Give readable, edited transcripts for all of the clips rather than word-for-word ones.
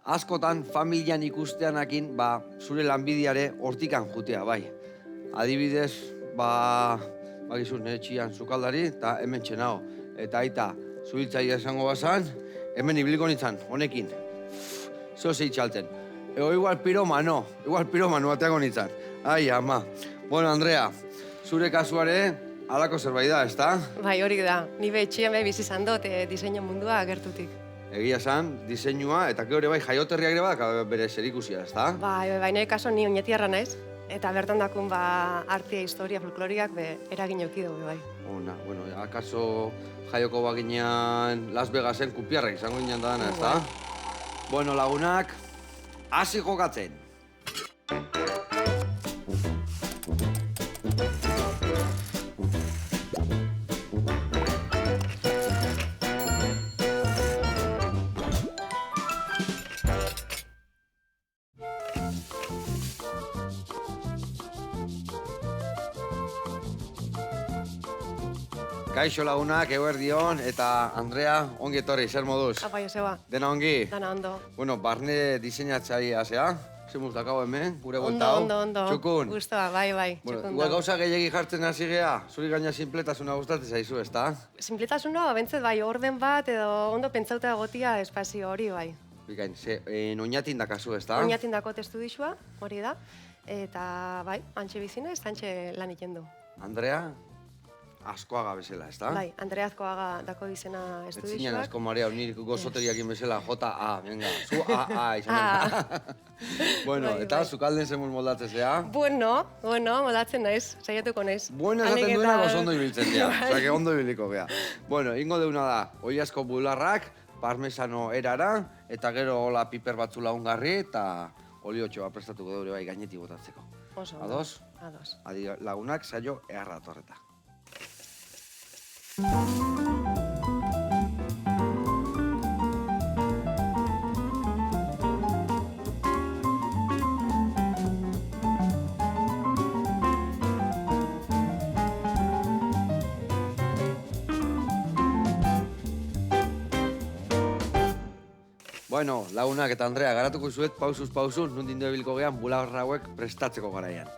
askotan familian ikusteanakin, zure lanbidiare hortikan jutea, bai. Adibidez, bagizu nire txian zukaldari, eta hemen txenao. Eta aita, zuhiltzaia esango bazan, hemen ibiliko nintzen, honekin. Zo zeitxalten. Igual piromano ateako nintzen. Ai, ama. Bueno, Andrea, zure kasuare, halako zerbait da, ezta? Bai, hori da. Ni etxian bizi izan dut diseinu mundua gertutik. Egia esan, diseinua, eta gero bai jaioterriak ere badak bere zerikusia, ezta? Bai, nire kaso ni oinetiarra naiz, eta bertan dakun artea, historia, folkloriak eragin euki dugu, bai. Ona, bueno, akaso jaioko baginean Las Vegasen kupiarrak izango ginen da dana, ezta? Bueno, lagunak, hasi jokatzen. Kaixo lagunak, eguerdion, eta Andrea, ongi etorri, zer moduz? Apa, Joseba. Dena ongi? Dana ondo. Bueno, barne diseinatzailea zea, zemuz dakau hemen, gure golta hau. Ondo. Txukun. Gustoa, bai, Bueno, txukun igual gauza gehiagi jartzen hasi gea, zuri gaina sinpletasuna gustatzen zaizu, ezta? Sinpletasuna, bentzet bai, orden bat edo ondo pentsauta egotia espazio hori, bai. Bikain, oinatin dakazu, ezta? Oinatin dako testu dixua, hori da. Eta, bai, antxe bizina, ez antxe lan egiten du. Andrea, Askoaga bezala, ezta? Bai, Andrea Azkoaga dako izena estudixuak. Ez zinen asko Maria, nire gozoteriakin bezala, J.A., venga, zu A.A. izan da. Bueno, eta zukalden zemuz moldatzen zea? Bueno, moldatzen naiz, saiatuko naiz. Bueno, esaten duena gozo ondo ibiltzen dira, osea, ondo ibiliko gea. Bueno, ingo deuna da, oiazko bularrak, parmesano erara, eta gero hola piper batzu lagungarri, eta oliotxoa prestatuko dure bai gainetik botatzeko. Oso. Ados? Ados. Adi lagunak saio eharra datorreta. Bueno, lagunak eta Andrea, garatuko izuet pausuz, nundin debilko gehan bularra hauek prestatzeko garaian.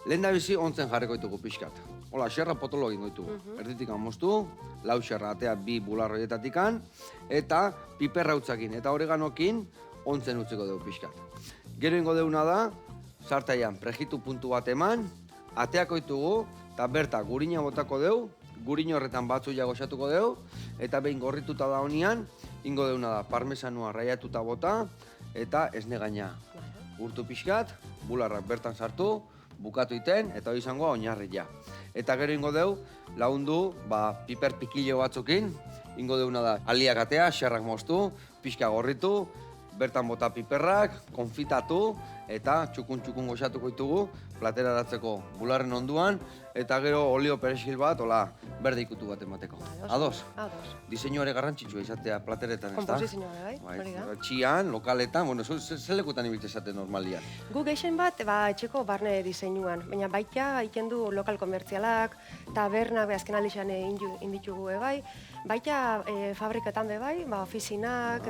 Lehen da bizi ontzen jarriko ditugu pixkat. Hola, xerra potolo egin ditugu. Erditik moztu, lau xerra atea bi bularroietatikan, eta piperra utzakin eta oreganokin ontzen utziko dugu pixkat. Gero ingo deuna da, sartaian prejitu puntu bat eman, ateako ditugu, eta berta gurina botako dugu, gurin horretan batzu jagoxatuko dugu, eta behin gorrituta da honian, ingo deuna da parmesanua raiatuta bota, eta esne gaina. Urtu pixkat, bularrak bertan sartu, bukatu iten, eta hori izangoa oinarria. Eta gero ingo deu, lagundu, piper pikillo batzukin, ingo deuna da aliak atea, xerrak moztu, pixka gorritu, bertan bota piperrak, konfitatu, eta txukun goxatuko ditugu, platera datzeko bularren onduan, eta gero olio perexil bat, hola, berde ikutu bat emateko. Ados? Ados. Diseinu ere garrantzitsua izatea plateretan, ezta? Komposizioa, bai, hori da. Txian, lokaletan, bueno, zer lekutan ibiltzen zaten normalian? Gu gehien bat, etxeko barne diseinuan, baina baita egiten du lokal komertzialak, tabernak azken aldixan inditugu bai, baita fabriketan bai, ofizinak,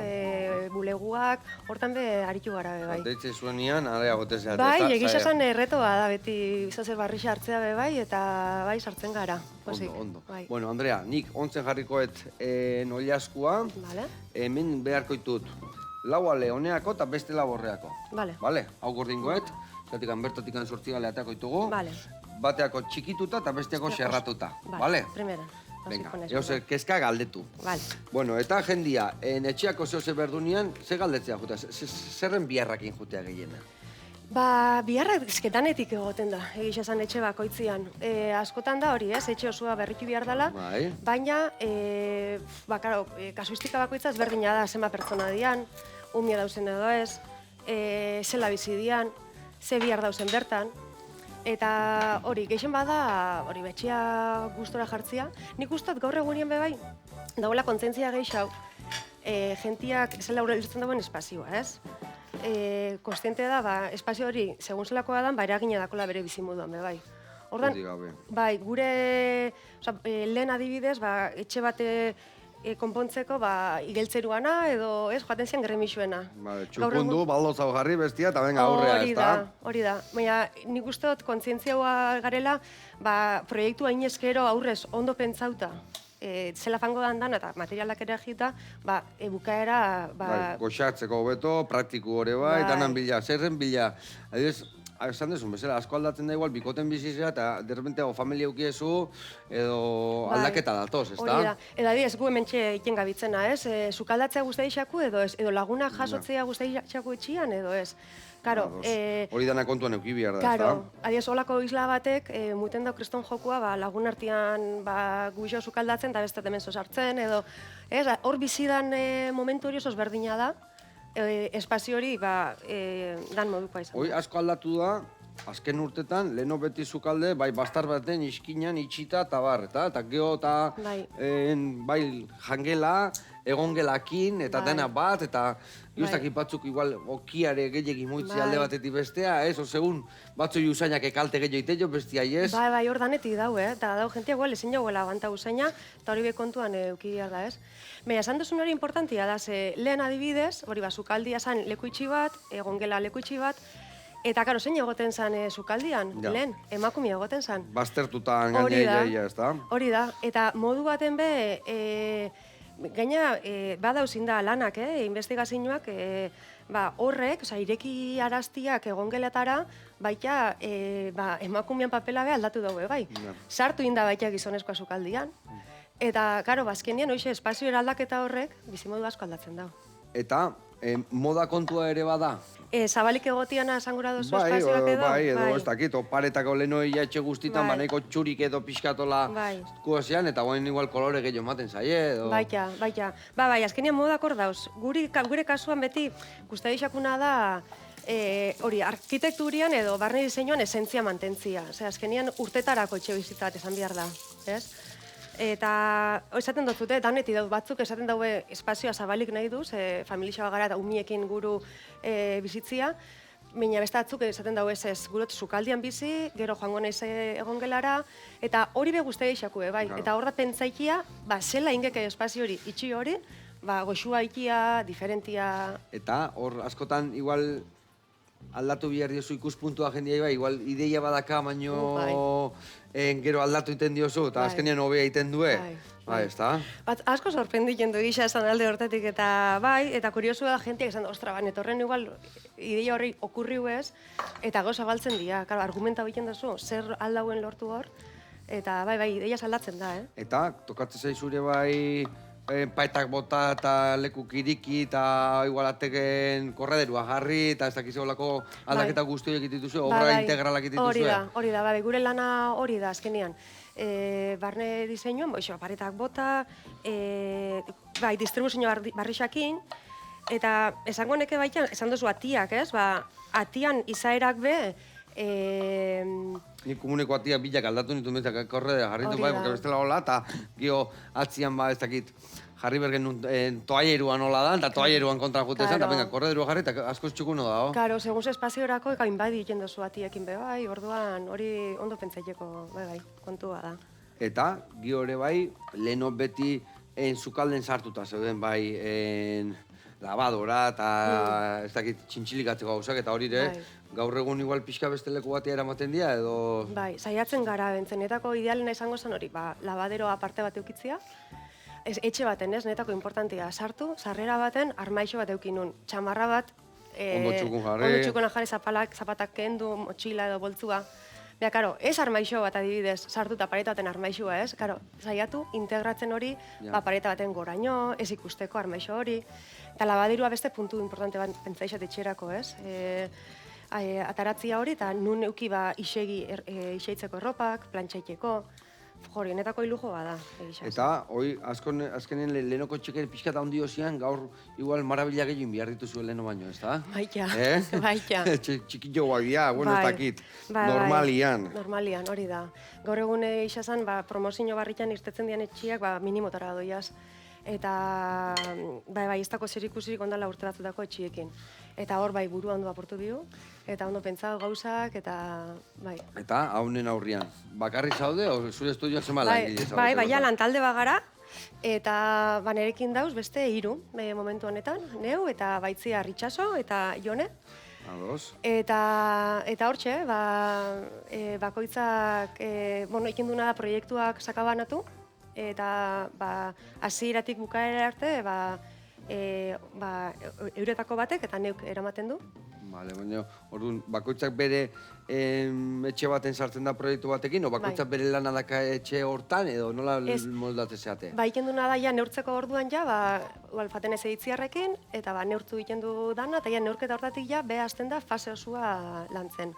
buleguak, hortan aritu gara bai. Deitze zuenian, areagote zeate. Bai, egisa zen erretoa da, beti izazer barrixa hartzea bai, eta bai, sartzen gara. Ondo. Bueno, Andrea, nik ontzen jarrikoet noiaskua, hemen beharko ditut lau ale honeako eta beste lau horreako. Bale, hau gordingoet, zatikan bertatikan sortzigale ateako ditugu, bateako txikituta eta besteako xerratuta. Bale? Primera. Venga, eoze, kezka galdetu. Bueno, eta jendia, etxeako zehoze berdunian, ze galdetzea jutea, zerren biharrakin jutea gehiena? Biharrak dizketanetik egoten da, egisa esan etxe bakoitzian. Askotan da hori, etxe osoa berritu behar dela, baina, kasuistika bakoitza ezberdina da, zenba pertsona dian, umia dauzen edo ez, zela bizi dian, ze bihar dauzen bertan, eta hori, gehien bada, hori, betxea gustora jartzia. Nik ustat gaur egunien bai, dagoela kontzientzia gehiago, jentiak zela ulertzen dagoen espazioa, ez? Kontziente da, espazio hori, segun zelakoa dan, eragina dakola bere bizimoduan, bai. Ordan, bai, gure lehen adibidez, etxe bate konpontzeko igeltzeruana edo ez joaten zian gremixuena. Txukundu, baldozau jarri bestia eta benga aurrea, ez da? Hori da. Baina nik uste dut kontzientziaua garela, proiektu hain eskero aurrez ondo pentsauta, zela fango dan eta materialak ere agita, bukaera... Goxatzeko hobeto, praktiku hori danan bila, zerren bila. Adibidez, esan desun, bezala, asko aldatzen da igual, bikoten bizizea, eta derrepente familia ukiezu, edo aldaketa datoz, ez da? Hori da. Eta adibidez, gu hementxe iten gabitzena, ez? Sukaldatzea guztai xaku edo ez? Edo lagunak jasotzea guztai xaku etxian edo ez? Karo, hori dana kontuan euki behar da, ez da? Karo, adiez, holako isla batek, muten dau kriston jokua, lagun artean guixo sukaldatzen, eta beste hemen sartzen, edo, ez? Hor bizidan momentu hori oso ezberdina da, espazio hori, dan modukoa izan. Hoi asko aldatu da, azken urtetan, leheno beti sukalde, bastar baten iskinan itxita eta bar, eta geho eta jangela, egongelakin, eta dena bat, eta justak batzuk igual okiare gehiagin moitzi alde batetik bestea, ez? O segun, batzoi usainak ekalte gehiago iteio, bestia, ez? Bai, hor danetik dau, eta dau jentia igual ezin jauela banta usaina, eta hori bekontuan euki behar da, ez? Baina, esan duzun hori importantia da, ze lehen adibidez, hori sukaldia zan leku itxi bat, egongela leku itxi bat, eta, karo, zein egoten zan sukaldian, lehen, emakumia egoten zan. Baztertutan gaina ez da? Hori da, eta modu baten gaina, badauzin da lanak, investigazioak, horrek, ireki araztiak egongeletara, baita emakumean papela aldatu daue, bai. Sartu inda baita gizonezkoa sukaldian. Eta, karo, bazkenien, hoxe, espazio eraldaketa horrek, bizimodu asko aldatzen dago. Eta, moda kontua ere bada? Zabalik egotiana esangura dozu espazioak edo? Bai, edo ez dakit, paretako leheno iatxe guztitan, nahiko txurik edo pixkatola kuozean, eta guain igual kolore gehiago maten zaie, edo... Baita. Bai, azkenean modak hor dauz. Gure kasuan beti, guztai xakuna da, hori, arkitekturian edo barne diseinuan esentzia mantentzia. Azkenean urtetarako etxe bizitat esan behar da, ez? Eta esaten dut zute, daneti dut batzuk esaten daue espazioa zabalik nahi duz, familia gara eta umiekin guru bizitzia, baina beste batzuk esaten daue ez gurot sukaldian bizi, gero joango naiz egongelara, eta hori be guztia eixaku, bai. Eta horra pentsaikia, zela ingeke espazio hori, itxi hori, goxua ikia, diferentia... Eta hor askotan igual aldatu bihar diozu ikuspuntua jendia, igual ideia badaka, baino gero aldatu iten diozu, eta azkenean hobea iten due. Bai, ez da? Asko sorprenditzen du gisa esan alde hortatik, eta bai, eta kuriosu da jentiak esan, ostra, netorren igual ideia horri okurriu ez, eta goza galtzen dira, argumenta egiten duzu, zer aldauen lortu hor, eta bai, ideia aldatzen da, Eta, tokatzen zaizure bai, paetak bota eta lekuk iriki eta igual ateken korrederua jarri eta ez dakiz olako aldaketa guzti horiek dituzu, obra integralak dituzue. Hori da, gure lana hori da azkenean. Barne diseinuan, paretak bota, distribuzio barrixakin, eta esango neke baita, esan duzu atiak, ez? Atian izaerak be, Ni komuneko atiak bilak aldatu nitu metak korredera jarritu bai, porque bestela hola, eta gio atzian ez dakit jarri bergen toaieruan hola da, eta toaieruan kontra jute zen, eta venga, korrederua jarri, eta asko txukuno da, Karo, segun espaziorako, eka inbadi egiten duzu atiekin be, bai, orduan hori ondo pentsaileko, bai, kontua da. Eta, gio ere bai, leheno beti sukalden sartuta zeuden bai, labadora, eta ez dakit txintxilikatzeko gauzak, eta hori ere, gaur egun igual pixka beste leku batia eramaten dira, edo... Bai, saiatzen gara, bentzenetako idealena izango zen hori, labadero aparte bat eukitzia, etxe baten, ez, netako importantia, sartu, sarrera baten, armaixo bat eukinun, txamarra bat, ondo txukun jarri zapatak kendu, motxila edo boltzua. Bea, karo, ez armaixo bat adibidez, sartuta pareta baten armaixoa, ez? Karo, saiatu, integratzen hori, pareta baten goraino, ez ikusteko armaixo hori. Eta labadirua beste puntu importante bat pentsaixat etxerako, ez? Ataratzia hori, eta nun euki iseitzeko erropak, plantxaiteko, horienetako ilujo bada. Eta, hoi, azkenen lehenoko txeken pixka da ondio zian, gaur igual marabila gehiago behar dituzu leheno baino, ez da? Baita. Txikillo guagia, bueno, ez dakit, normalian. Normalian, hori da. Gaur egun izazan, promozio barritan irtetzen dian etxiak, minimotara doiaz. Eta, ez dako zer ikusirik ondala urte batzutako etxiekin. Eta hor, burua ondo aportu bihu, eta ondo pentsatu gauzak, eta, bai. Eta, haunen aurrian, bakarri zaude, o zure estudioan zema langile zaude? Bai, lan talde bagara, Eta nerekin dauz beste 3 momentu honetan, neu eta Baitzia Ritxaso eta Jone. Ados. Eta hortxe, bakoitzak, ikin duna da proiektuak sakabanatu, eta hasieratik bukaera arte, euretako batek eta neuk eramaten du. Bale, baina, orduan, bakoitzak bere etxe baten sartzen da proiektu batekin, o bakoitzak bere lana daka etxe hortan, edo nola moldate zeate? Iken duna da, neurtzeko orduan faten ez editziarrekin, eta neurtu egiten du dana, eta neurketa hortatik be hasten da fase osua lantzen.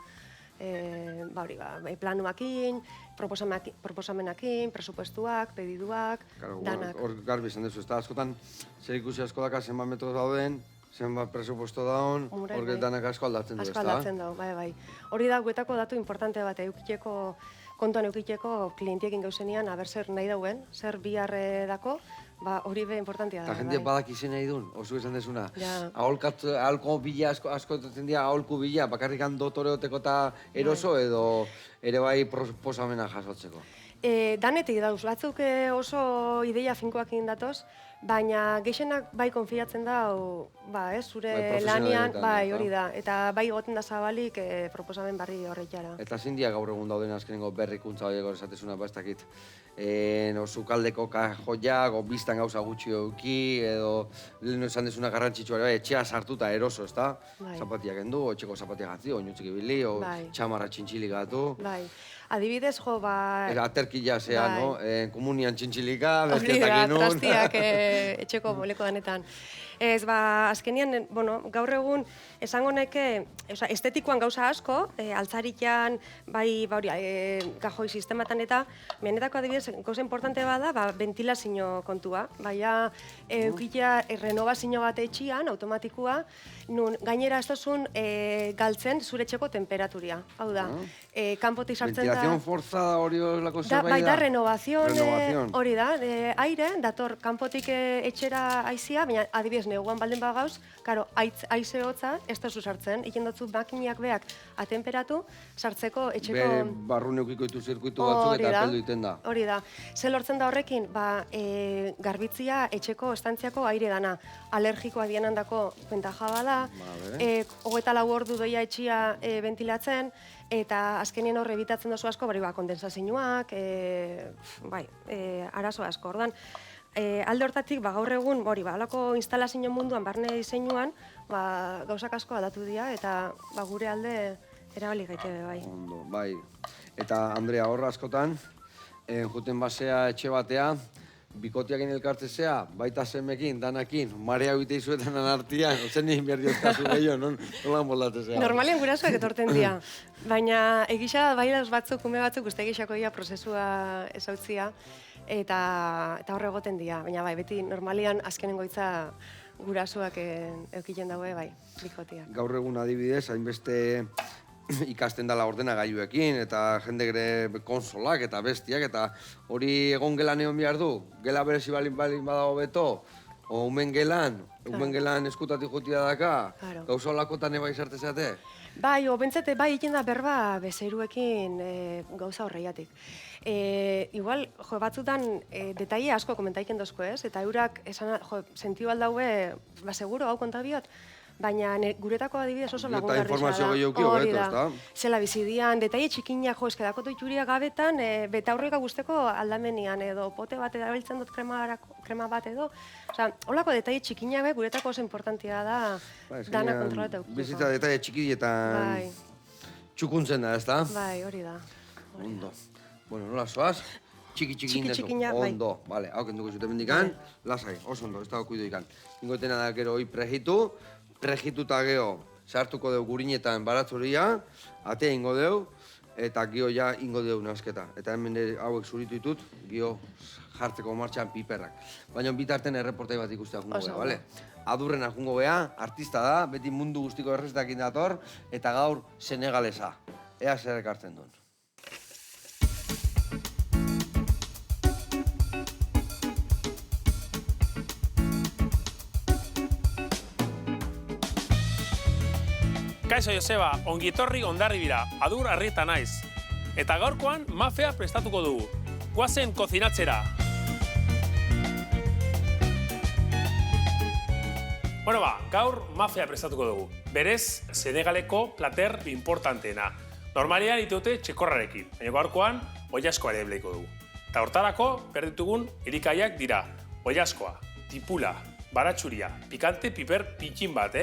Planuakin, proposamenakin, presupuestuak, pediduak, danak. Hor garbi izan dezu, ez da askotan, zer ikusi asko daka, zenbat metodo dauden, zenbat presupuesto daun, hor danak asko aldatzen du, ez da? Asko aldatzen du, bai. Hori da, guetako datu importante bat, kontuan eukiteko klientiekin gauzenian, aber zer nahi dauen, zer biharre dako, hori be importantea da. Eta jendeak badak izan nahi duen, oso esan desuna. Aholko bila, asko eten dira, aholku bila, bakarrik dotoreoteko eta eroso, edo ere bai proposamena jasotzeko. Danetik dauz, batzuk oso ideia finkoakin datoz, baina gehienak bai konfiatzen da, zure lanian, hori da, eta bai goten da zabalik proposamen barri horretara. Eta zein dia gaur egun dauden azkenengo berrikuntza horiek esatezuna, ez dakit, sukaldeko kajoiak, biztan gauza gutxi euki, edo lehen esan dezuna garrantzitsua, etxea sartuta eroso, ez da? Zapatiak endu, etxeko zapatiak gatzi, oinutzik ibili, txamarra txintxilik gatu. Adibidez, aterkila zea, komunian txintxilika, bestetak inun. Trastiak etxeko boleko danetan. Azkenian, gaur egun, esango neke, estetikoan gauza asko, altzarikian, kajoi sistematan eta, benetako adibidez, gauza importante bada, ventilazio kontua. Eukitea renovazio bat etxian, automatikua, nun gainera ez dozun galtzen zure etxeko temperaturia. Hau da, kanpotik sartzen da... Ventilación forzada hori lako zerbait da? Baita, renovación hori da, aire, dator kanpotik etxera aizia, baina adibidez neguan baldin bagauz, karo, aize hotza ez da sartzen, iken dutzu makiniak beak atemperatu, sartzeko etxeko... Bere barrun eukiko ditu zirkuitu batzuk eta apeldu iten da. Hori da. Zer lortzen da horrekin, garbitzia etxeko estantziako aire dana. Alergikoa dienandako ventaja bada, 24 ordu doia etxia ventilatzen, eta azkenien horre ebitatzen dozu asko, kondensazioak, arazo asko. Ordan, alde hortatik, gaur egun, alako instalazio munduan, barne diseinuan, gauzak asko aldatu dira, eta gure alde erabali gaite bai. Ondo, bai. Eta, Andrea, horra askotan, juten basea etxe batea, bikotiakin elkartzezea, baita semekin, danakin, marea huite izuetan anartian, ozen nien behar diozkazu gehiago, nola moldatezea? Normalian gurasoak etorten dira, baina egisa bai dauz batzuk, ume batzuk, uste egisako dira prozesua ezautzia, eta horre egoten dira, baina beti normalian azkenengo hitza gurasoak eukiten daue, bikotiak. Gaur egun adibidez, hainbeste ikasten dela ordenagailuekin, eta jende gure konsolak eta bestiak, eta hori egon gelan egon behar du, gela berezi balin badago beto, o umen gelan eskutatik jutia daka, gauza olakotan eba izarte zeate? Bai, bentsete, ikin da berba bezeruekin gauza horreiatik. Igual, batzutan detaile asko komentaiken dozko ez, eta eurak sentiu aldaue, seguro, hau kontabiot, baina guretako adibidez oso lagungarri da. Eta informazio gehiago hobeto, ez da? Zela bizidian, detaile txikinak eskedako itxuria gabetan, beta horreka guzteko aldamenian edo pote bat erabiltzen dut krema bat edo. Holako detaile txikinak guretako oso importantia da dana kontroleta eukiko. Bizitza detaile txikietan txukuntzen da, ez da? Bai, hori da. Ondo. Bueno, nola zoaz? Txiki-txiki ondo, bale, hau kentuko zuten mendikan, lasai, oso ondo, ez dago kuido ikan. Ingotena da gero hoi prejituta geho, sartuko deu gurinetan baratzuria, atea ingo deu, eta gio ja ingo deu nasketa. Eta hemen hauek zuritu ditut, gio jartzeko martxan piperrak. Baina bitarten erreportai bat ikustea jungo beha, bale? Adurrena jungo beha, artista da, beti mundu guztiko errezetakin dator, eta gaur senegalesa. Ea zer ekartzen duen. Kaixo Joseba, ongietorri Hondarribira, Adur Arrieta naiz. Eta gaurkoan mafea prestatuko dugu. Goazen kozinatzera. Bueno gaur mafea prestatuko dugu. Berez, Senegaleko plater importanteena. Normalian iteute txekorrarekin, baina gaurkoan oilaskoa ere bleiko dugu. Eta hortarako, berditugun elikaiak dira. Oilaskoa, tipula, baratxuria, pikante piper pitxin bat,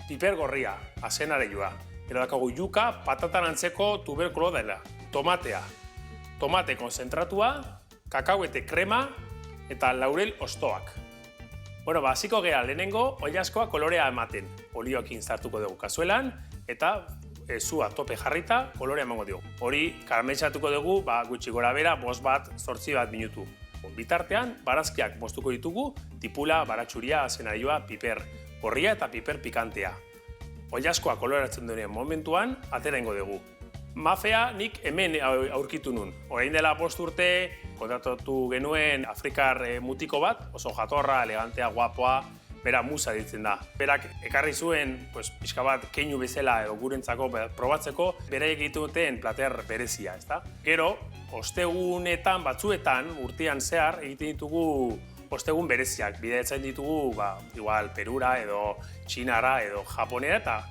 piper gorria, azenareioa. Gero dakagu yuka, patatan antzeko tuberkulo dela. Tomatea, tomate konzentratua, kakauete krema eta laurel ostoak. Bueno, hasiko gea lehenengo oilaskoa kolorea ematen. Olioekin sartuko dugu kazuelan eta sua tope jarrita kolorea emango dugu. Hori karamelizatuko dugu gutxi gora bera 5 bat, 8 bat minutu. Bitartean, barazkiak moztuko ditugu, tipula, baratxuria, azenarioa, piper gorria eta piper pikantea. Oilaskoa koloratzen duen momentuan, atera ingo dugu. Mafea nik hemen aurkitu nun. Orain dela 5 urte, kontratatu genuen Afrikar mutiko bat, oso jatorra, elegantea, guapoa, bera Musa ditzen da. Berak ekarri zuen, pixka bat keinu bezala edo gurentzako probatzeko, bera egiten duten plater berezia, ezta? Gero, ostegunetan, batzuetan, urtean zehar, egiten ditugu ostegun bereziak. Bideatzen ditugu, igual, Perura edo Txinara edo Japonera, eta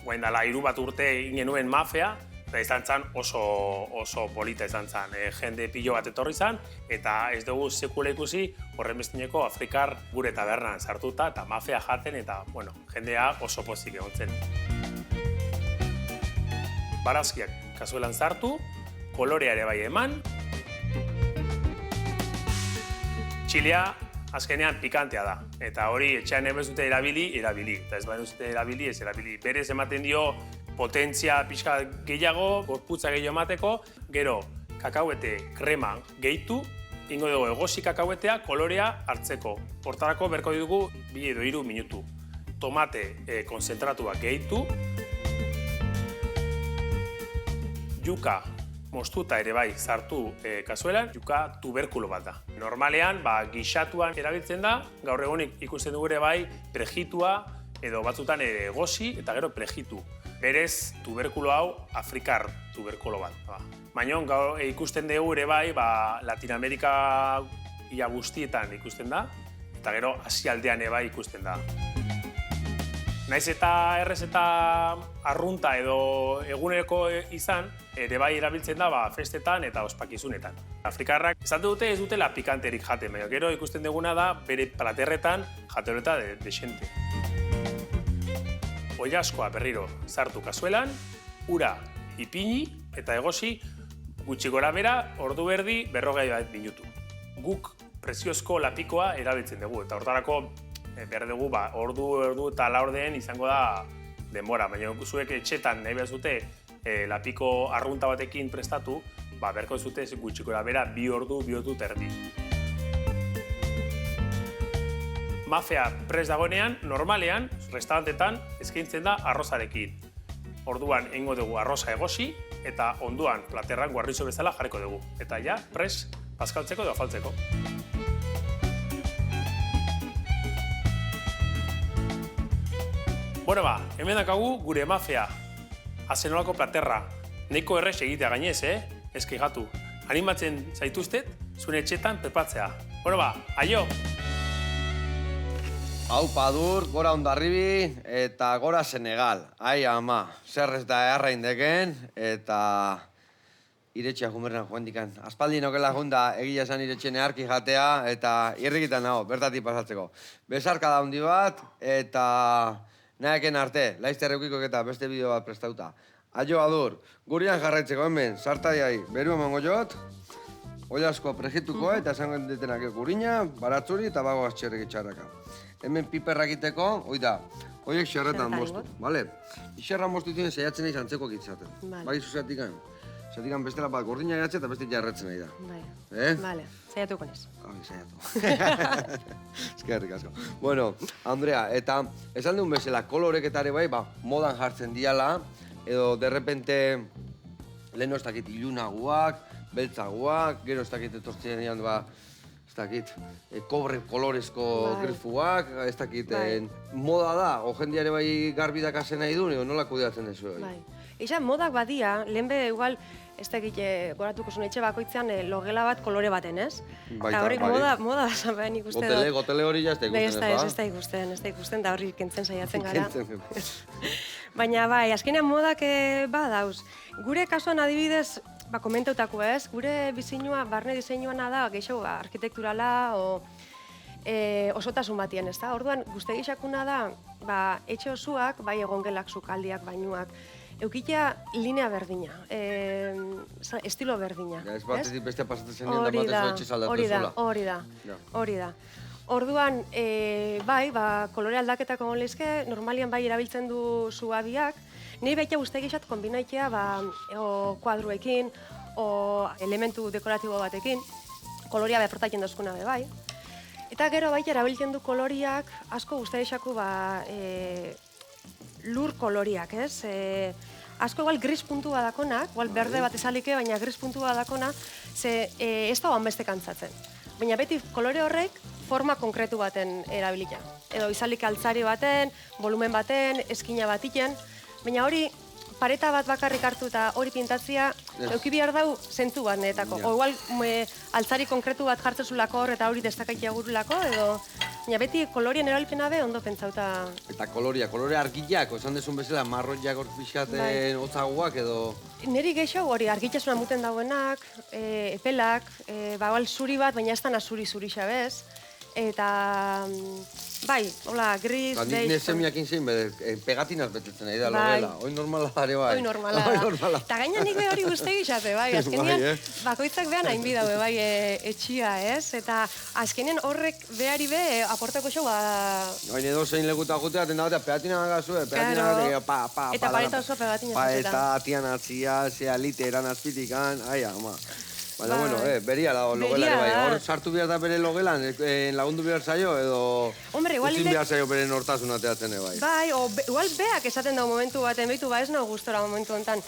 guain dela 3 bat urte genuen mafea, eta izan zen oso polita izan zen. Jende pilo bat etorri zen, eta ez dugu sekula ikusi horren bestineko Afrikar gure tabernan sartuta, eta mafea jaten, eta jendea oso pozik egon zen. Barazkiak kazuelan sartu, kolorea ere bai eman. Txilea azkenean pikantea da, eta hori etxean ez dute erabili, eta ez baina dute erabili, ez erabili. Berez ematen dio potentzia pixka gehiago, gorputza gehiago emateko, gero kakauete krema gehitu, ingo dugu egosi kakauetea kolorea hartzeko. Hortarako berko dugu 2 edo 3 minutu. Tomate konzentratua gehitu, yuka moztuta ere bai sartu kazuelan, yuka tuberkulo bat da. Normalean, gixatuan erabiltzen da, gaur egonik ikusten dugu ere bai prejitua edo batzutan ere egosi eta gero prejitu. Berez, tuberkulo hau Afrikar tuberkulo bat. Baina ikusten dugu ere bai, Latinamerika ia guztietan ikusten da, eta gero Asialdean ere bai ikusten da. Naiz eta errez eta arrunta edo eguneko izan, ere bai erabiltzen da festetan eta ospakizunetan. Afrikarrak esan dute ez dutela pikanterik jaten, baina gero ikusten duguna da bere platerretan jatereta desente. Oilaskoa berriro sartu kazuelan, ura ipini eta egosi gutxi gora bera ordu erdi 40 minutu. Guk preziozko lapikoa erabiltzen dugu, eta hortarako behar dugu ordu eta laurdeen izango da denbora, baina zuek etxetan nahi behar zute lapiko arrunta batekin prestatu, berko zute gutxi gora bera 2 ordu, 2 ordu terdi. Mafea prest dagoenean, normalean, restaurantetan eskaintzen da arrozarekin. Orduan egingo dugu arroza egosi eta onduan platerran guarrizo bezala jarriko dugu. Eta ja, prest, paskaltzeko edo afaltzeko. Bueno hemen dakagu gure mafea. Azenolako platerra. Neiko errez egitea gainez, ez kegatu. Animatzen zaituztet, zure etxetan pepatzea. Bueno aio! Hau padur, gora Hondarribi eta gora Senegal. Ai ama, zer ez da erraindeken eta iretxea jumerren joan dikan. Aspaldi nokela junda egia esan iretxene harki jatea eta irrikitan nago, bertatik pasatzeko. Besarka da hundi bat eta nahiaken arte, laizter eukiko eta beste bideo bat prestauta. Aio adur, gurian jarraitzeko hemen, sartadiai, beru emango jot, oilaskoa prejituko eta esango detenak gurina, baratzuri eta bagoaz txerrik txarraka. Hemen piperrak iteko, hoi da, hoiek xerretan moztu, bale? Xerra moztu dituen saiatzen nahi zantzeko kitzaten. Bai, zuzatikan. Zatikan bestela bat gordina jatzen eta beste jarretzen nahi da. Bai, bale, saiatuko nez. Saiatu. Eskerrik asko. Bueno, Andrea, eta esan duen bezala, koloreketare bai, modan jartzen diala, edo derrepente leheno ez dakit ilunaguak, beltzaguak, gero ez dakit etortzen dian, kobre kolorezko grifuak, ez dakit, moda da, o jendeare bai garbi dakazen nahi duen, edo nola kudeatzen dezu hori? Bai, Egia, modak badia, lehen be, igual, ez da egite, goratuko zuen etxe bakoitzean logela bat kolore baten, ez? Baita, Eta horrek bai. moda esan behar nik uste Gotele hori ja ez da ikusten, ez da ikusten, da horri kentzen saiatzen gara. Kentzen. Baina bai, azkenean modak badauz. Gure kasuan adibidez, komentautako ez, gure diseinua, barne diseinuana da, gehiago arkitekturala, osotasun batien, ez da? Orduan, guzti gixakuna da, etxe osuak, bai egongelak, sukaldiak, bainuak, eukitea linea berdina, estilo berdina. Ez batetik beste pasatzen zenien da batez etxe saldatzen zula. Hori da. Orduan, bai, kolore aldaketak egon lehizke, normalian bai erabiltzen du suabiak, nahi baita guzti gixat kombinaitea kuadruekin, o elementu dekoratibo batekin, koloria beprotatzen dozkuna be bai. Eta gero baita erabiltzen du koloriak, asko guzti gixaku lur koloriak, ez? Asko igual gris puntu badakonak, igual berde bat ezalike, baina gris puntu badakona, ze ez da beste kantzatzen. Baina beti kolore horrek forma konkretu baten erabilia. Edo izalik altzari baten, volumen baten, eskina batiken, baina hori pareta bat bakarrik hartu eta hori pintatzia, euki behar dau zentzu bat netako. O igual altzari konkretu bat jartzezulako hor eta hori destakaitia gurulako, edo baina beti kolorien erabilpena be ondo pentsauta. Eta kolore argiak, esan desun bezala, marroiak hor pixkaten hotzagoak edo... Neri gehiago hori argitasuna muten dauenak, epelak, zuri bat, baina ez dana zuri xabez. Eta, bai, hola, gris, beige... Nik nesemiakin zein, pegatinaz betetzen nahi da, logela. Hoi normala da, bai. Hoi normala da. Eta gaina nik hori guzti gixate, bai. Azkenean, bakoitzak behan hain bidaue, bai, etxia, ez? Eta azkenean horrek behari be, aportako xo, Baina edo zein lekuta jutea, tenda batea, pegatina gazue, pegatina pa. Eta pareta oso pegatina zazetan. Eta atian atzia, zea literan azpitikan, aia, ama. Baina, bueno, beria da logela, bai. Hor sartu behar da bere logelan, lagundu behar zaio, edo uzin behar zaio bere nortasun ateatzen, bai. Bai, igual beak esaten dago momentu baten, behitu, ez nago gustora momentu honetan.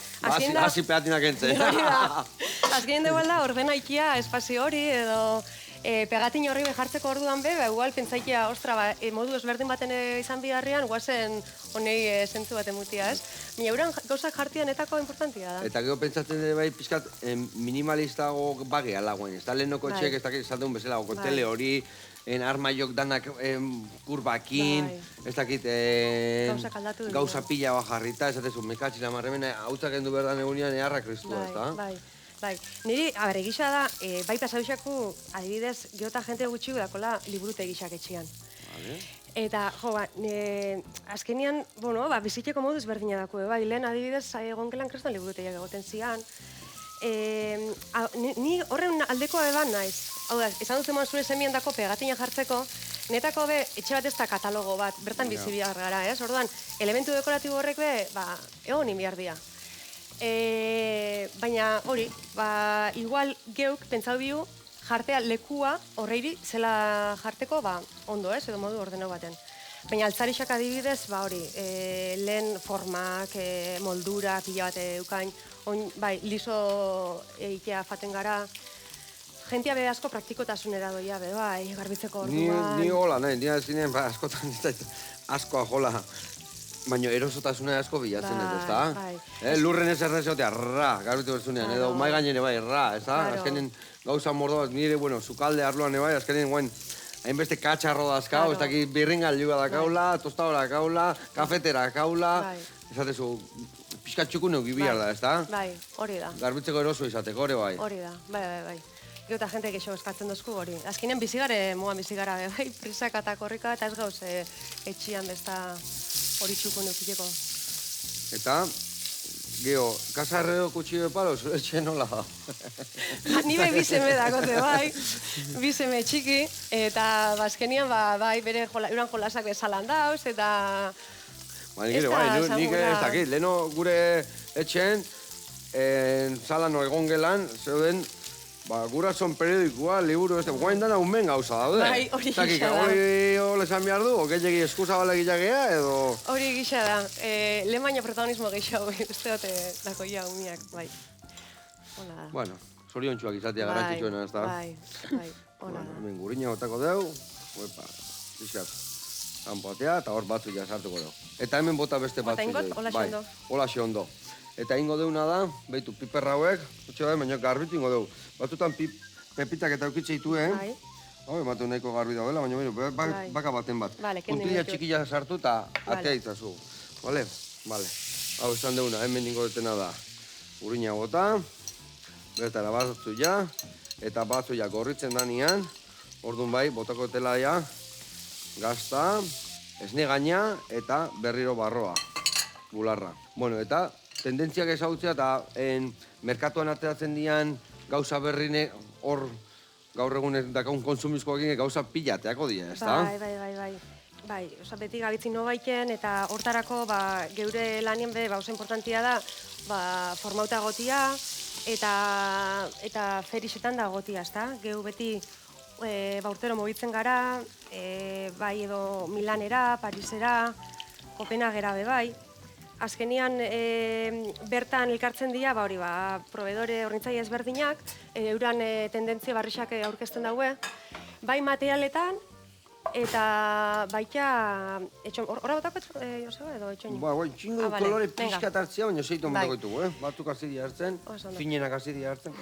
Hasi peatinak entzen. Azkenean da igual da, ordena ikia espazio hori, edo pegatin horri behartzeko orduan be, igual pentsaikia, ostra, modu ezberdin baten izan biharrian, guazen honei zentzu baten mutia, ez? Baina euran gauzak jartian etako importantia da. Eta gero pentsatzen dut bai pixkat minimalistago bagea lagoen, ez da lehenoko etxeak ez dakit esaten bezala, tele hori, armaiok danak kurbakin, ez dakit gauza pila bajarrita, ez datezu mekatxila marremena, hautzak endu berdan egunean eharra kristua, ez da? Bai, niri, egisa da, bai pasauxaku, adibidez, geota jente gutxi dakola liburute egixak etxian. Eta, azkenian, bizitzeko moduz berdina dako, bai, lehen adibidez, egongelan kreston liburuteiak egoten zian. Ni horren aldeko eban naiz. Hau da, izan duzen zure semien dako pegatina jartzeko, netako be, etxe bat ez da katalogo bat, bertan bizi behar gara, ez? Orduan, elementu dekoratibo horrek be, egon behar dira. Baina hori, igual geuk pentsau bihu jartea lekua horreiri zela jarteko ondo ez, edo modu ordenau baten. Baina altzarixak adibidez, hori, lehen formak, moldura, pila bat eukain, bai, liso eitea faten gara, jentia be asko praktikotasunera doia be, bai, garbitzeko orduan. Ni hola, nahi, dira zinen, askotan askoa jola. Baina erosotasuna asko bilatzen ez da? Lurren ez errezotea, garbitu bertzunean, edo mai gainere bai, ez da? Azkenen gauza mordo bat, nire, sukalde arloan bai, azkenen guen, hainbeste katxarro dazkau, ez dakit birringailua dakaula, tostadora dakaula, kafetera dakaula, esatezu, pixkatxukun euki bihar da, ez da? Bai, hori da. Garbitzeko eroso izateko, hori bai. Hori da, bai. Gero eta jente gexo eskatzen dozku hori. Azkenean bizigare, moan bizigara, bai, prisak eta korrika, eta ez gauz etxian besta hori txukun eukiteko. Eta, geho, kasarreo kutxio de palo, zure etxe nola da? Nire bizeme dagote, bai, bizeme txiki, eta azkenian, bai, bere euran jolasak bezalan dauz, eta... Nik ez dakit, leheno gure etxen, zalan egon gelan, zeuden, gurason periodikoa, liburu, guain dana unben gauza daude. Bai, hori gisa da. Hori esan behar du, okeiegi eskusa bale gilagea, edo... Hori gisa da. Lehen baina protagonismo gehiago, uste dute dako ia umiak, bai. Hola da. Bueno, zorion txuak izatea garantitxuena, ez da? Bai, hola da. Hemen gurina gotako deu, pixkat, kanpoatea, eta hor batzu ja sartuko deu. Eta hemen bota beste batzu. Bota ingot, hola xe ondo. Hola xe ondo. Eta ingo deuna da, behitu, piper hauek, utxe bai, baina garbitu ingo deu. Batutan pepitak eta eukitze dituen. Bai. Hau, ematu nahiko garbi daudela, baina baka baten bat. Vale, kendu Puntilla ditut. txikila sartu eta Vale. atea itzazu. Vale? Vale. Hau, esan deuna, hemen ingo detena da. Urina bota, bertara batzu ja, eta batzu ja gorritzen danean, orduan bai, botako dela ja, gazta, esne gaina eta berriro barroa, bularra. Bueno, eta tendentziak ezagutzea eta merkatuan ateratzen dian gauza berrine hor gaur egun dakaun konsumizkoekin gauza pilateako dira, ezta? Bai. Bai, oza, beti gabitzin no baiken eta hortarako geure lanien be oso importantia da formauta gotia eta ferixetan da gotia, ezta? Geu beti urtero mugitzen gara, bai edo Milanera, Parisera, Kopenhagera be bai. Azkenian bertan elkartzen dira, proveedore hornitzaile ezberdinak, euran tendentzia barrixak aurkezten daue, bai materialetan, eta baita, horra botako Joseba edo etxoin? Txingo kolore pixkat hartzea, baina zeitu ondako ditugu, Batuk hasi dira hartzen, finenak hasi dira hartzen.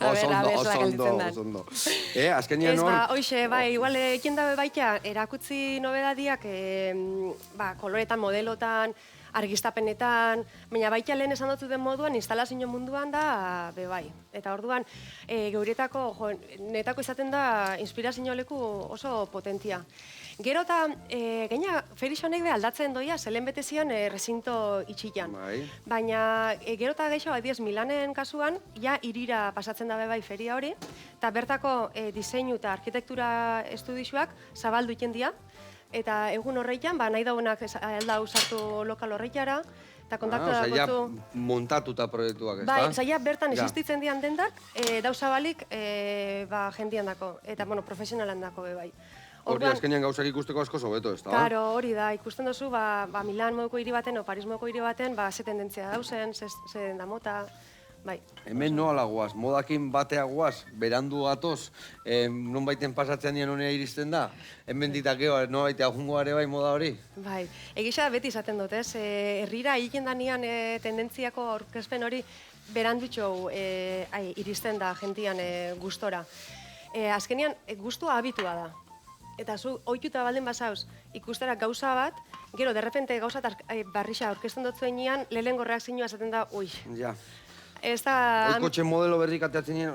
Oso ondo. Azkenian hor... Hoxe, igual ekin dabe baita, erakutzi nobedadiak, koloretan, modelotan, argiztapenetan, baina baita lehen esan dut den moduan, instalazio munduan da, bai. Eta orduan, geuretako, netako izaten da, inspirazio leku oso potentia. Gero eta, gaina, ferixonek aldatzen doia, zelen bete zion rezinto itxilan. Baina, gero eta geixo, adiez, Milanen kasuan, ja irira pasatzen dabe bai feria hori, eta bertako diseinu eta arkitektura estudioak zabaldu iten dira, eta egun horreitan, nahi daunak alda usartu lokal horreitara, eta kontaktua dagotu... montatuta proiektuak, ez da? Bai, zaila bertan existitzen dian dendak, dauzabalik jendian dako, eta profesionalan dako be bai. Hori azkenean gauzak ikusteko asko sobeto, ez da? Karo, hori da, ikusten duzu, Milan moduko hiri baten, o Paris moduko hiri baten, ze tendentzia dauzen, ze da mota... Bai. Hemen noala guaz, modakin batea guaz, berandu gatoz, non baiten pasatzean nien honea iristen da? Hemen ditakeo, no baitea jungoare bai moda hori? Bai, egisa beti izaten dut, ez? Herrira egiten danean tendentziako aurkezpen hori berandutxo iristen da jentian gustora. Azkenean, gustua habitua da. Eta zu, ohituta baldin bazauz, ikustera gauza bat, gero, derrepente gauza barrixa aurkezten dut zuenean, lehengo reakzioa esaten da, ui. Ja. Kotxe modelo berrik ateatzen nien,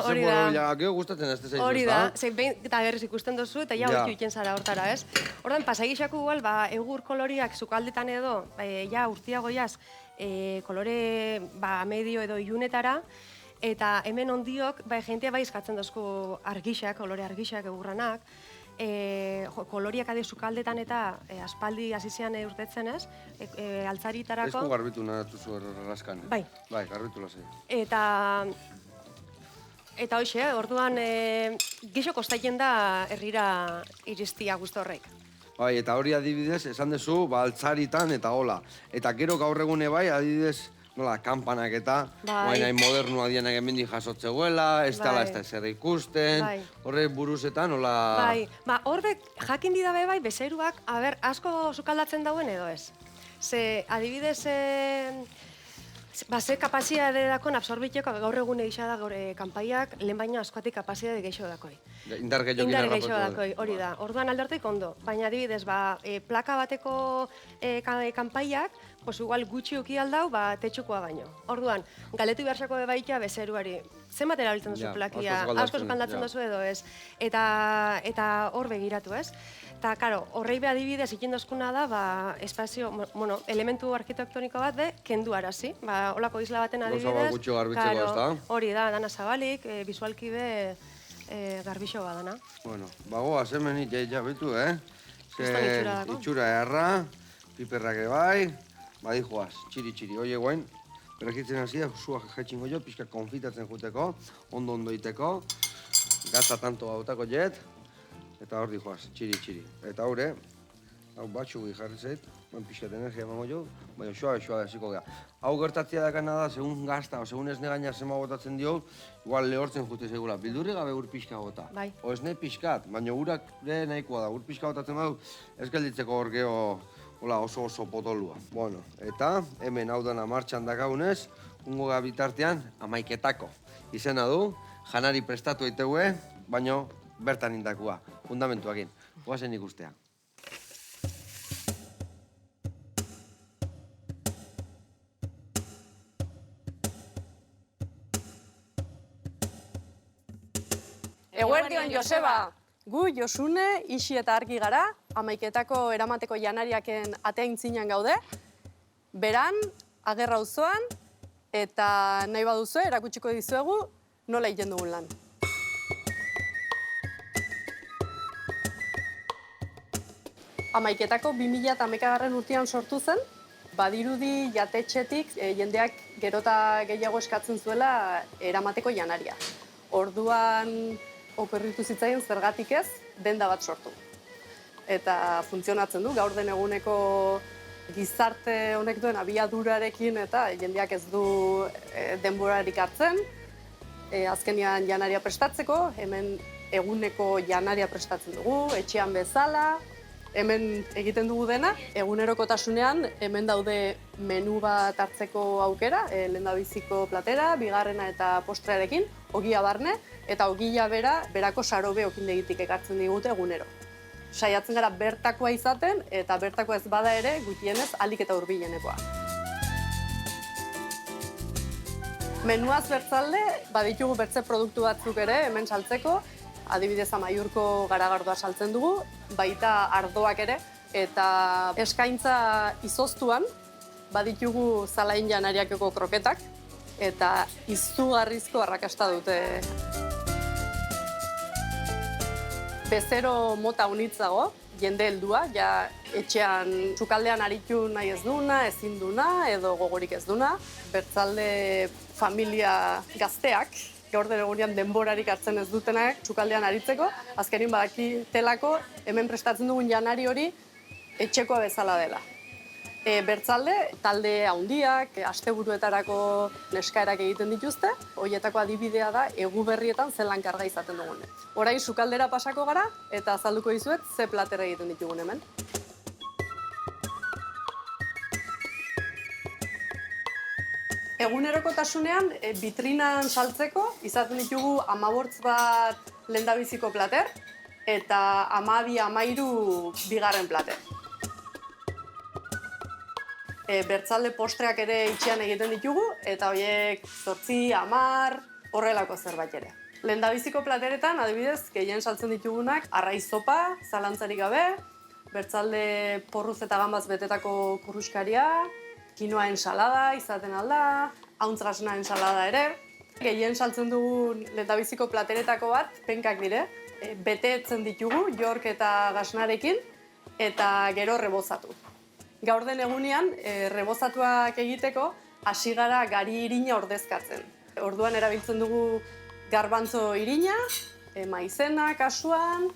hori da. Gero gustatzen ez da zeizu, hori da, eta berriz ikusten duzu, eta ja urtu iten zara hortara, ez? Ordan, pasagixako igual, egur koloriak zukaldetan edo, ja urtiago jaz, kolore medio edo ilunetara, eta hemen ondiok, jentea eskatzen dozku argixak, kolore argixak, egurranak, koloriak ade sukaldetan eta aspaldi hasizean urtetzen ez, altzaritarako... Esku garbitu natuzu erraskan. Bai. Bai, garbitu lasai. Eta hoxe, orduan gixo kostaiten da herrira iristia guzti horrek. Bai, eta hori adibidez, esan duzu, altzaritan eta hola. Eta gero gaur egune bai, adibidez, nola, kampanak eta, baina modernua dianak hemendik jasotzeguela, ez dala ez da zer ikusten, horre buruzetan, nola... Bai, horrek jakin didabe bai, bezeruak, asko sukaldatzen dauen edo ez. Ze, adibidez, ze kapazia dakon absorbiteko gaur egun egisa da gaur kanpaiak, lehen baino askoatik kapazia geixo dakoi. Indar geixo dakoi, hori da. Orduan aldertik ondo, baina adibidez, plaka bateko kanpaiak, igual gutxi uki aldau, tetxukoa baino. Orduan, galetu beharsako baita bezeruari, zenbat erabiltzen duzu plakia, asko sukaldatzen duzu edo ez, eta hor begiratu ez. Eta, karo, horrei be adibidez ikin dozkuna da, espazio, elementu arkitektoniko bat kendu arazi. Olako isla baten adibidez, gutxo garbitzeko ez da? Hori da, dana zabalik, bizualki be garbixo badana. Bueno, bagoaz hemen jabitu, itxura erra, piperrak ebai, badi joaz, txiri, oie guain, berrekitzen hasi da, zua jaitxingo jo, pixka konfitatzen juteko, ondo iteko, gata tanto bautako jet, eta hor di joaz, txiri. Eta haure, hau batxugi jarri zait, pixkat energia emango jo, baina suabe hasiko gara. Hau gertatzea dakana da, segun gazta, o segun esne gaina zema botatzen dio, igual lehortzen jute segula, bildurri gabe ur pixka bota. Bai. O esne pixkat, baina urak nahikoa da, ur pixka botatzen badu, ez gelditzeko hor geho Hola, oso potolua. Bueno, eta hemen hau dana martxan dakagunez, ungo bitartean amaiketako. Izena du, janari prestatu eitegue, baino bertan indakua, fundamentuakin. Goazen ikustea. Eguerdion, Joseba! Gu Josune, Ixi eta Argi gara, amaiketako eramateko janariaken ateaintzinan gaude, beran, Agerra auzoan, eta nahi baduzue erakutsiko dizuegu nola egiten dugun lan. Amaiketako 2011 urtean sortu zen, badirudi jatetxetik jendeak gerota gehiago eskatzen zuela eramateko janaria. Orduan okerritu zitzaien zergatik ez, denda bat sortu. Eta funtzionatzen du, gaur den eguneko gizarte honek duen abiadurarekin eta jendeak ez du denborarik hartzen. Azkenean janaria prestatzeko, hemen eguneko janaria prestatzen dugu, etxean bezala. Hemen egiten dugu dena, egunerokotasunean hemen daude menu bat hartzeko aukera, lehendabiziko platera, bigarrena eta postrearekin, ogia barne, eta ogia berako sarobe okindegitik ekartzen digute egunero. Saiatzen gara bertakoa izaten, eta bertakoa ez bada ere, gutienez ahalik eta hurbilenekoa. Menuaz bertzalde, baditugu bertze produktu batzuk ere hemen saltzeko, adibidez Amaiurko garagardoa saltzen dugu, baita ardoak ere, eta eskaintza izoztuan baditugu zalain janariakeko kroketak, eta izugarrizko arrakasta dute. Bezero mota unitzago, jende heldua, ja etxean sukaldean aritu nahi ez duna, ezin duna, edo gogorik ez duna. Bertzalde familia gazteak, gaur den egunean denborarik hartzen ez dutenak sukaldean aritzeko, azkenin badakitelako hemen prestatzen dugun janari hori etxekoa bezala dela. Bertzalde, talde handiak, asteburuetarako neskaerak egiten dituzte, horietako adibidea da Eguberrietan zelan karga izaten dugun. Orain sukaldera pasako gara eta azalduko dizuet ze plater egiten ditugun hemen. Egunerokotasunean, bitrinan saltzeko, izaten ditugu 15 bat lehendabiziko plater eta 12-13 bigarren plater. Bertzalde postreak ere itxean egiten ditugu, eta horiek 8, 10, horrelako zerbait ere. Lehendabiziko plateretan, adibidez, gehien saltzen ditugunak, arraiz zopa, zalantzarik gabe, bertzalde porruz eta gambaz betetako kurruskaria, kinoa ensalada izaten alda, hauntz gasna ensalada ere. Gehien saltzen dugun lehendabiziko plateretako bat, penkak dire, betetzen ditugu, jork eta gasnarekin, eta gero rebozatu. Gaur den egunean, rebozatuak egiteko, hasi gara gari irina ordezkatzen. Orduan erabiltzen dugu garbantzo irina, maizena kasuan,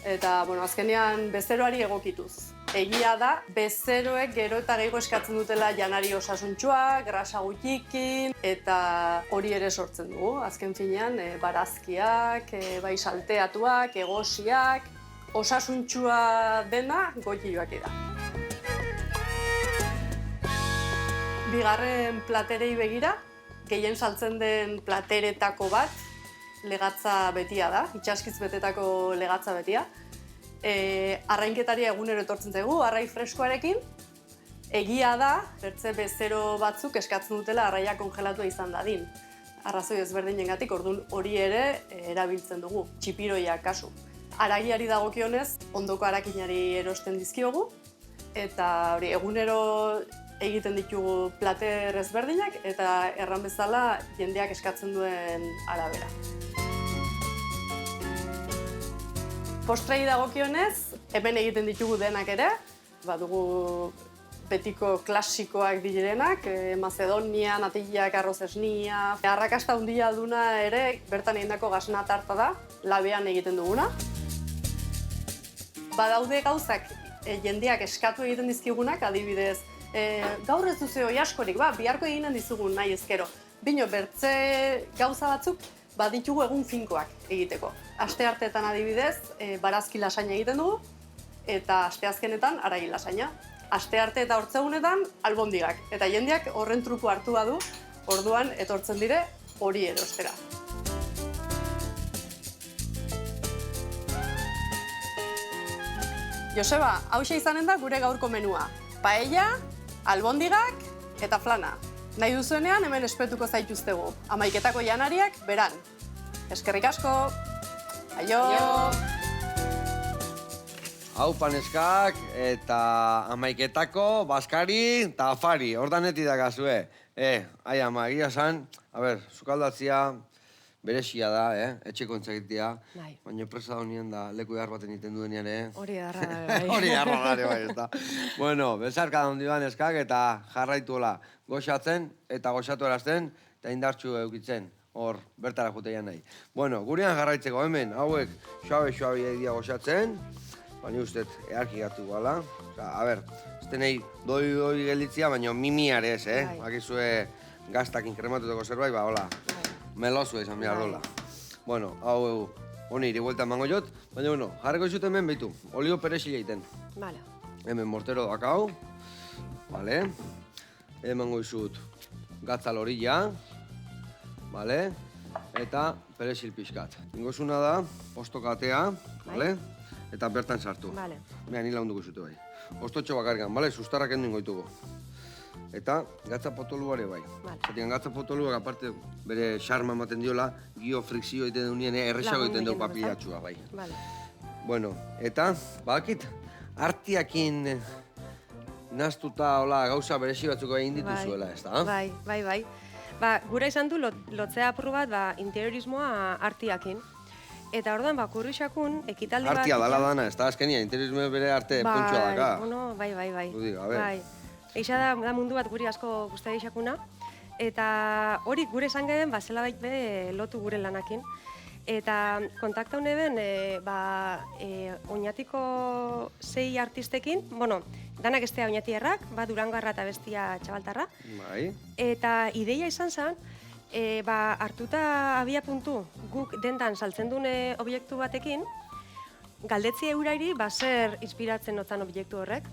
eta azkenean bezeroari egokituz. Egia da, bezeroek gero eta gehiago eskatzen dutela janari osasuntsua, grasa gutxikin, eta hori ere sortzen dugu. Azken finean, barazkiak, bai salteatuak, egosiak, osasuntsua dena goiloak da. Bigarren platerei begira, gehien saltzen den plateretako bat, legatza betia da, itxaskiz betetako legatza betia. Arrainketaria egunero etortzen zaigu, arrai freskoarekin. Egia da, bertze bezero batzuk eskatzen dutela arraia kongelatua izan dadin. Arrazoi ezberdinengatik, orduan hori ere erabiltzen dugu, txipiroia kasu. Aragiari dagokionez, ondoko arakinari erosten dizkiogu, eta hori egunero egiten ditugu plater ezberdinak eta erran bezala jendeak eskatzen duen arabera. Postrei dagokionez, hemen egiten ditugu denak ere, badugu betiko klasikoak direnak, Macedonia, natillak, arroz esnia. Arrakasta handia duna ere, bertan egindako gasna tarta da, labean egiten duguna. Badaude gauzak jendeak eskatu egiten dizkigunak, adibidez, gaur ez duzu oi askorik, biharko eginen dizugun nahi ezkero. Bino, bertze gauza batzuk baditugu egun finkoak egiteko. Astearteetan adibidez, barazki lasaina egiten dugu, eta asteazkenetan haragi lasaina. aste arte eta hortzegunetan albondigak. Eta jendeak horren truko hartu badu, orduan etortzen dire hori erostera. Joseba, hauxe izanen da gure gaurko menua. Paella, albondigak eta flana. Nahi duzuenean hemen espetuko zaituztegu. 11etako janariak beran. Eskerrik asko! Aio! Hau paneskak eta 11etako baskari eta afari. Ordaneti dakazue. Ai ama, egia zan, sukaldatzia berezia da, etxeko entzagitia. Bai. Baina presa da honien da, leku behar baten iten duenean, Hori darra, bai. Hori darra gare, bai, ez da. Bueno, bezarka da hondi baneskak eta jarraituela goxatzen eta goxatu erazten eta indartxu eukitzen. Hor, bertara jutean nahi. Bueno, gurean jarraitzeko hemen, hauek suabe egia goxatzen, baina ustez, earki gatu gala. Ez tenei doi gelditzia, baina mimiare ez, Bai. Bakizue gaztakin krematuteko zerbait, hola, melozu izan behar dola. Bueno, hau, honi iri buelta emango jot, baina, bueno, jarreko izut hemen behitu, olio perexila egiten. Vale. Hemen mortero dakau, vale. Emango izut gatzal horilla, vale. Eta perexil pixkat. Ingozuna da, ostokatea, vale. Eta bertan sartu. Vale. Mira, nila hunduko izute bai. Ostotxo bakargan, vale, sustarrak endu ingoitugu. Eta gatza potoluare bai. Vale. Zatian gatza potoluak aparte bere xarma ematen diola, gio frikzio egiten dunien, erresago egiten du papilatxua bai. Vale. Bueno, eta, badakit, artiakin naztuta hola gauza berezi batzuk egin dituzuela, ez da? Bai. Ba, gura izan du lotzea apur bat interiorismoa artiakin. Eta orduan, kurrixakun, ekitaldi bat... Artia dala dana, ez da azkenia, interiorismo bere arte puntxua daka. Bai. Dudi, a ber. Bai. Eixa da mundu bat guri asko guztia eixakuna. Eta hori gure esan geben, zela baita lotu gure lanakin. Eta kontakta hone ben, oinatiko 6 artistekin, danak estea oinatierrak, Durangarra eta bestia txabaltarra. Bai. Eta ideia izan zen, hartuta abia puntu guk dendan saltzen dune obiektu batekin, galdetzi eurairi zer inspiratzen notzan obiektu horrek.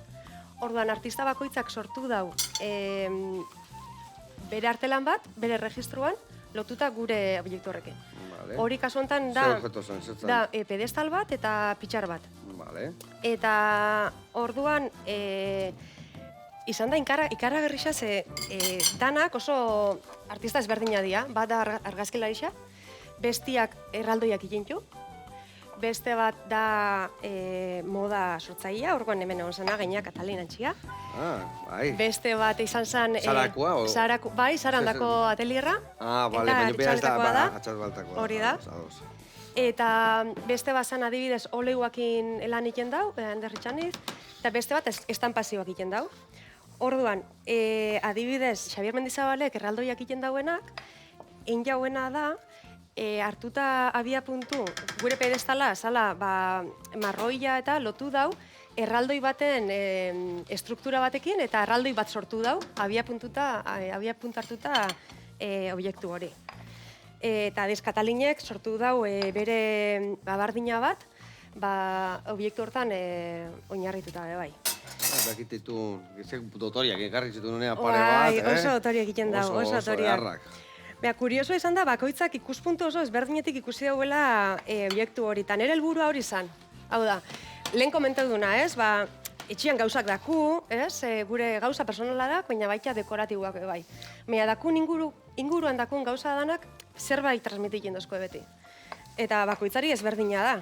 Orduan, artista bakoitzak sortu dau bere artelan bat, bere registruan, lotuta gure obiektu horrekin. Hori kasu honetan da pedestal bat eta pitxar bat. Eta orduan, izan da ikaragarria ze danak oso artista ezberdina dira, bat da argazkilarixa, bestiak erraldoiak ikintu, beste bat da moda sortzailea, orduan hemen egon zena gainak Katalin antxia. Bai. Beste bat izan zen... Zarakua? Bai, zarandako atelierra. Baina bera ez da atxatbaltakoa. Hori da. Eta beste bat zen adibidez oleuakin lan iken dau, handerritxaniz, eta beste bat estampazioak iken dau. Orduan, adibidez, Xabier Mendizabalek erraldoiak iken dauenak, egin jauena da, hartuta abia puntu, gure pedestala, zala, marroia eta lotu dau, erraldoi baten estruktura batekin, eta erraldoi bat sortu dau, abia puntu hartuta obiektu hori. Eta adiz, Katalinek sortu dau bere bardina bat, obiektu hortan oinarrituta bai. Dakititu, dotoriak ekarri zitu nunea pare bat, oso dotoriak egiten dau, oso dotoriak. Edarrak. Kurioso izan da, bakoitzak ikuspuntu oso ezberdinetik ikusi dauela obiektu hori, eta nire helburu hori izan. Hau da, lehen komentau duna, etxian gauzak daku, gure gauza personala da, baina baita dekoratiboak bai. Baina dakun inguruan dakun gauza danak zerbait transmititzen dozko beti. Eta bakoitzari ezberdina da.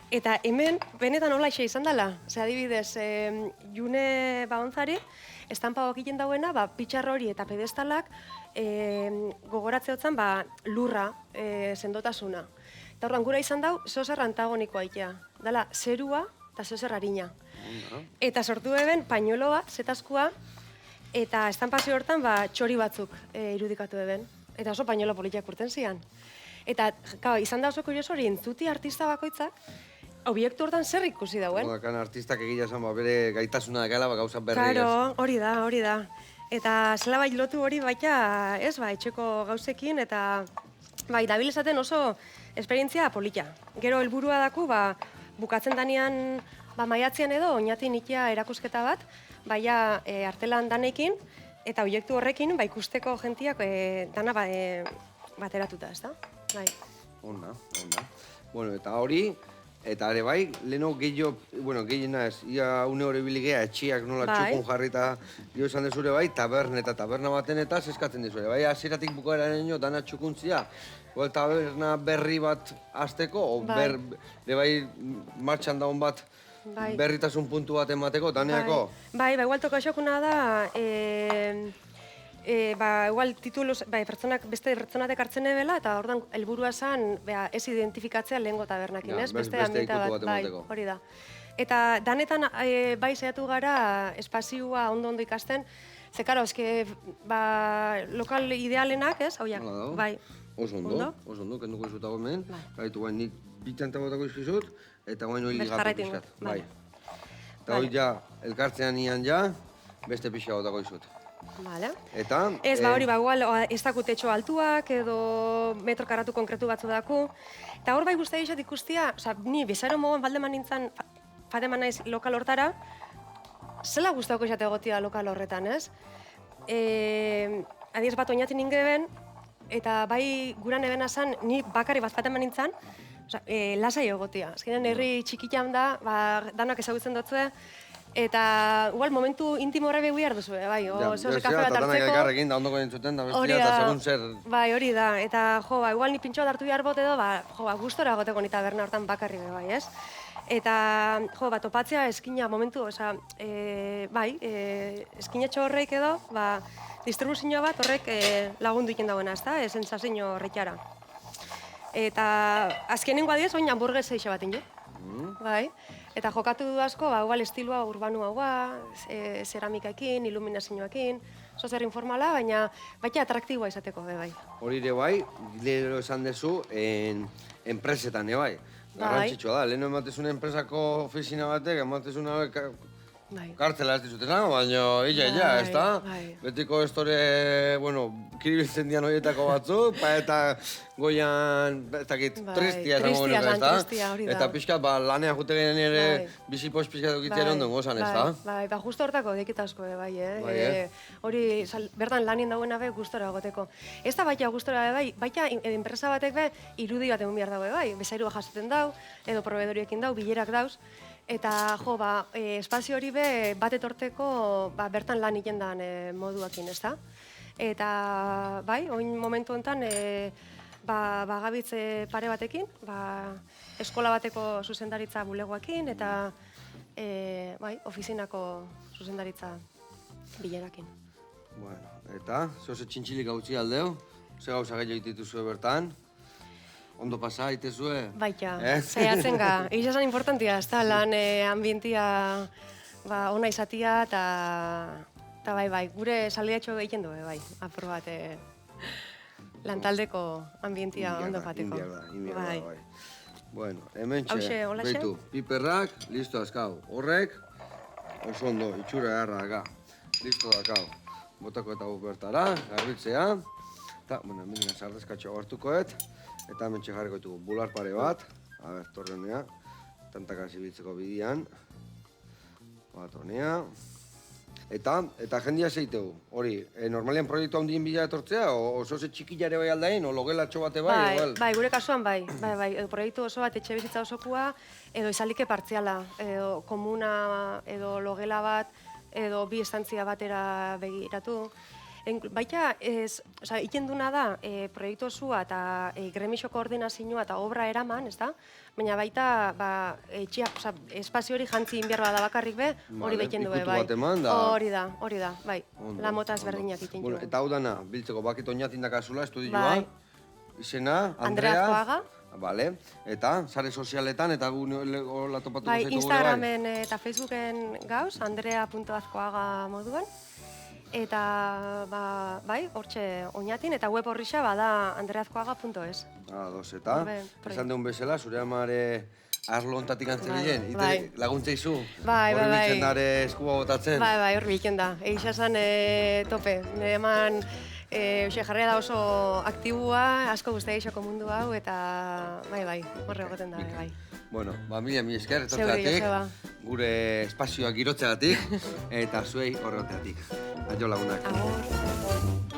Eta hemen, benetan hola izan dela. Adibidez, June Baontzari, estampagoak egiten dauena, pitxar hori eta pedestalak gogoratze hotzan lurra, sendotasuna. Eta horren gura izan dau, zozer antagonikoa itea. Dala, zerua eta zozer harina. Eta sortu eben, pañuelo bat, zetaskua, eta estampazio hortan txori batzuk irudikatu eben. Eta oso pañuelo politiak urten zian. Eta izan da oso kurioso hori, entzuti artista bakoitzak, obiektu hortan zer ikusi dauen. Kan artistak egila esan bere gaitasuna dakala gauza berri. Claro, hori da. Eta zela lotu hori baita, etxeko gauzekin, eta dabil esaten oso esperientzia polita. Gero helburua daku, bukatzen danean maiatzean edo, oinatin ikia erakusketa bat, baina artelan danekin, eta oiektu horrekin, ikusteko jentiak dana bateratuta, ez da? Bai. Onda. Bueno, eta hori, eta ere bai, leheno gehiena ez, ia une hori biligea, etxiak nola txukun jarrita, gio esan dezure bai, taberna baten eta eskatzen dezure, bai, hasieratik bukaeraren dana txukuntzia, taberna berri bat azteko, o bai martxan daun bat berritasun puntu bat emateko, daneako? Bai, igual toka xokuna da, igual titulos, beste pertsonatek hartzen ebela, eta ordan helburua zen, ez identifikatzea lehengo tabernakin, ez? Beste ikutu bat emateko. Hori da. Eta danetan bai saiatu gara espazioa ondo ikasten, ze karo, eske lokal idealenak, ez? Hauiak, bai. Oso ondo, kenduko izutago hemen. Gaitu guain nik bitxanta botako izkizut, eta guain hori ligatu pixkat. Bai. Eta hori ja, elkartzean ian ja, beste pixka botako izut. Vale. Eta... Ez, igual, ez dakut etxo altuak, edo metro karatu konkretu batzu daku. Eta hor bai guztia izat ikustia, ni bezaro mogon baldeman nintzen, fateman naiz lokal hortara, zela guztauko izate egotia lokal horretan, ez? Adiez bat oinatzen ingeben, eta bai guran ebena zen, ni bakari bat fateman nintzen, lasai egotia. Azkenean herri txikitan da, danak ezagutzen dutzue, eta igual momentu intimo horre behu behar duzu, bai, zehoz kafe bat hartzeko. Danak elkarrekin, da ondoko entzuten, da bestia, eta segun zer... Bai, hori da, eta igual ni pintxo bat hartu behar bot edo, gustora goteko ni taberna hortan bakarri be, bai, ez? Eta, topatzea eskina momentu, eskinetxo horreik edo, distribuzioa bat horrek lagundu iken dagoena, ez da, sensazio horretara. Eta azkenengo adiez, oin hamburguesa iso bat ingo. Bai. Eta jokatu du asko, igual estilua urbanu haua, ceramikaekin, iluminazioekin, zer informala, baina atraktiboa izateko, bai. Hori ere bai, lehero esan dezu, enpresetan, bai. Garrantzitsua da, leheno ematezun enpresako ofizina batek, ematezun kartzela ez dizutena, baina illa, ez da? Betiko estore, kiribiltzen dian horietako batzuk, eta goian, ez dakit, tristia esango genuke, ez da? Eta pixkat, lanean jute genen ere, bizi post pixkat dukitzea eron gozan, ez da? Bai, justo hortako dekit asko, bai, hori, bertan lanien dagoena be, gustora egoteko. Ez da baita gustora, bai, baita enpresa batek be, irudi bat egun behar dago, bai, bezairua jasoten dau, edo proveedoriekin dau, bilerak dauz, eta, espazio hori be, bat etorteko, bertan lan ikendan moduakin, ez da? Eta, bai, oin momentu honetan, gabitz pare batekin, eskola bateko zuzendaritza bulegoakin, eta, ofizinako zuzendaritza bilerakin. Bueno, eta, zoze txintxilik gautzi aldeu, ze gauza gehiago dituzue bertan, ondo pasa, itezue? Baita, zaiatzen ga. Egiz esan importantia, ez da, lan ambientia ona izatia, eta bai, gure saldiatxo egiten du, bai, apur bat lantaldeko ambientia ondo pateko. Inbiarda, bai. Bueno, hemen txe, behitu, piperrak, listo azkau. Horrek, oso ondo, itxura garra daka. Listo dakau. Botako eta bertara, garbitzea. Eta, hemen sardezkatxo hartukoet. Eta hemen jarriko ditugu bular pare bat, torrenea, tantaka zibiltzeko bidian, bat honea. Eta jendia zeitegu, hori, normalian proiektu handien bila etortzea, oso ze txikilare bai aldain, o logelatxo bate bai? Bai, gure kasuan bai, edo proiektu oso bat etxe bizitza osokua, edo izalike partziala, edo komuna, edo logela bat, edo bi estantzia batera begiratu. Baita, ikenduna da, proiektu osua eta gremixo koordinazioa eta obra eraman, ez da? Baina baita, espazio hori jantzi inbiarra da bakarrik be, hori behiken du, bai. Hori da, bai. Lamotaz berdinak iten du. Eta hau dana, biltzeko, bakit oinatin dakazula, estudioa, izena, Andrea. Andrea. Bale, eta, sare sozialetan, eta hola topatuko zaitu gure bai? Instagramen eta Facebooken gauz, andrea.azkoaga moduan. Eta, bai, hortxe oinatin, eta web horrixa bada andreazkoaga.es. Eta, esan deun bezala, zure amare arlo ontatik antzebilen, laguntza izu? Bai. Hor biltzen dare eskua botatzen? Bai, hor biltzen da. Egisa esan tope, nire eman jarria da oso aktibua, asko guztia isoko mundu hau, eta bai, horre egoten da, bai. Bueno, mila esker, etortzatik, gure espazioak girotzeagatik eta zuei horregatik. Aio lagunak. Agur.